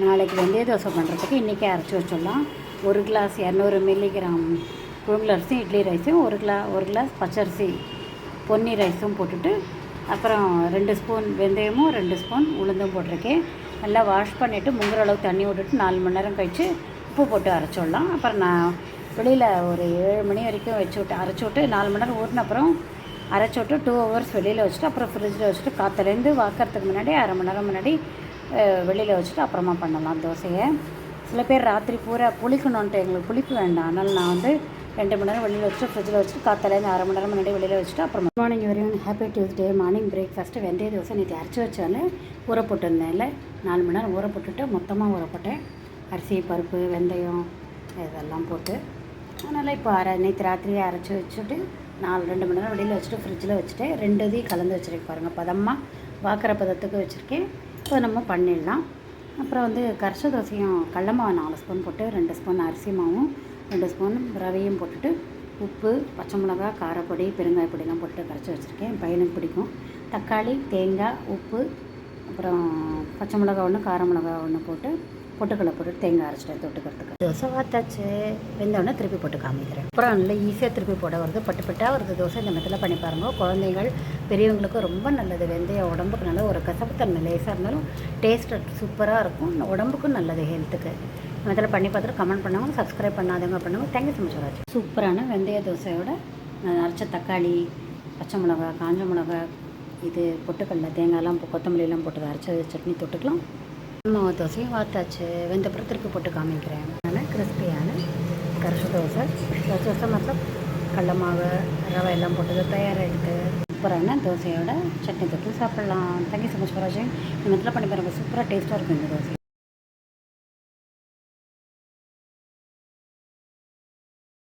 நாளைக்கு வெந்தய தோசை பண்ணுறதுக்கு இன்றைக்கே அரைச்சி வச்சிடலாம். 1 கிளாஸ் 200 மில்லிகிராம் புழுங்கல் அரிசியும் இட்லி ரைஸும், ஒரு கிளாஸ் பச்சரிசி பொன்னி ரைஸும் போட்டுட்டு, அப்புறம் 2 ஸ்பூன் வெந்தயமும் 2 ஸ்பூன் உளுந்தும் போட்டிருக்கேன். நல்லா வாஷ் பண்ணிவிட்டு முங்குற அளவுக்கு தண்ணி விட்டுட்டு 4 மணி நேரம் கழித்து உப்பு போட்டு அரைச்சிடலாம். அப்புறம் நான் வெளியில் ஒரு 7 மணி வரைக்கும் அரைச்சி விட்டு 4 மணி நேரம் ஊறின அப்புறம் அரைச்சி விட்டு 2 ஹவர்ஸ் வெளியில் வச்சுட்டு அப்புறம் ஃப்ரிட்ஜில் வச்சுட்டு காற்றுலேருந்து வாக்கிறதுக்கு முன்னாடி அரை மணி நேரம் முன்னாடி வெளியில் வச்சுட்டு அப்புறமா பண்ணலாம் தோசையை. சில பேர் ராத்திரி பூரா புளிக்கணுன்ட்டு, எங்களுக்கு புளிப்பு வேண்டாம், அதனால் நான் 2 மணி நேரம் வெளியில் வச்சுட்டு ஃப்ரிட்ஜில் வச்சுட்டு காற்றுலேருந்து அரை மணி நேரம் முன்னாடி வெளியில் வச்சுட்டு அப்புறம் மார்னிங் வரையும் ஹாப்பி டியூஸ்டே. மார்னிங் பிரேக்ஃபாஸ்ட்டு வெந்தய தோசை நேற்று அரைச்சி வச்சாலே ஊற போட்டிருந்தேன்ல, 4 மணி நேரம் ஊற போட்டுட்டு மொத்தமாக ஊற போட்டேன். அரிசி, பருப்பு, வெந்தயம் இதெல்லாம் போட்டு. அதனால் இப்போ நேற்று ராத்திரியே அரைச்சி வச்சுட்டு 2 மணி நேரம் வெளியில் வச்சுட்டு ஃப்ரிட்ஜில் வச்சுட்டு 2 இதையும் கலந்து வச்சுருக்கேன் பாருங்கள். பதமாக வாக்கிற பதத்துக்கு வச்சுருக்கேன். இப்போ நம்ம பண்ணிடலாம். அப்புறம் கரைச்ச தோசையும் கடல மாவு 4 ஸ்பூன் போட்டு 2 ஸ்பூன் அரிசி மாவும் 2 ஸ்பூன் ரவையும் போட்டுட்டு உப்பு, பச்சை மிளகா, காரப்பொடி, பெருங்காய பொடிலாம் போட்டு கரைச்சி வச்சுருக்கேன். என் பையனுக்கு பிடிக்கும். தக்காளி, தேங்காய், உப்பு, அப்புறம் பச்சை மிளகா 1, கார மிளகா 1 போட்டு பொட்டுக்கடலை போட்டு தேங்காய் அரைச்சிட்டு தொட்டுக்கிறதுக்கு. தோசை வாத்தாச்சு. வெந்தோடனே திருப்பி போட்டு காமிக்கிறேன். அப்புறம் நல்லா ஈஸியாக திருப்பி போட வருது, பட்டுப்பட்டாக வருது தோசை. இந்த மெத்தில் பண்ணி பாருங்கள். குழந்தைகள் பெரியவங்களுக்கும் ரொம்ப நல்லது. வெந்தயம் உடம்புக்கு நல்லது. ஒரு கசப்புத்தன்மை லேசாக இருந்தாலும் டேஸ்ட் சூப்பராக இருக்கும். உடம்புக்கும் நல்லது, ஹெல்த்துக்கு. மெத்தில் பண்ணி பார்த்துட்டு கமெண்ட் பண்ணுவாங்க. சப்ஸ்கிரைப் பண்ணாதவங்க பண்ணுவாங்க. Thank you so much. சூப்பரான வெந்தய தோசையோட அரைச்ச தக்காளி, பச்சை மிளகா, காஞ்ச மிளகா, பொட்டுக்கடலை, தேங்காயெல்லாம் கொத்தமல்லியெல்லாம் போட்டு அரைச்ச சட்னி தொட்டுக்கலாம். மாவு தோசையும் வாத்தாச்சு. வெந்தப்புறம் திருப்பி போட்டு காமிக்கிறேன். அதனால் கிறிஸ்பியான கரைச்ச தோசை மொத்தம் கடல மாவு, ரவை எல்லாம் போட்டது தயாராகிடுது. சூப்பரான தோசையோட சட்னி தொட்டு சாப்பிட்லாம். தேங்க்யூ ஸோ மச் ஃபார் வாட்சிங். இந்த மெத்தில் பண்ணி பாருங்கள். சூப்பராக டேஸ்ட்டாக இருக்கும் இந்த தோசை.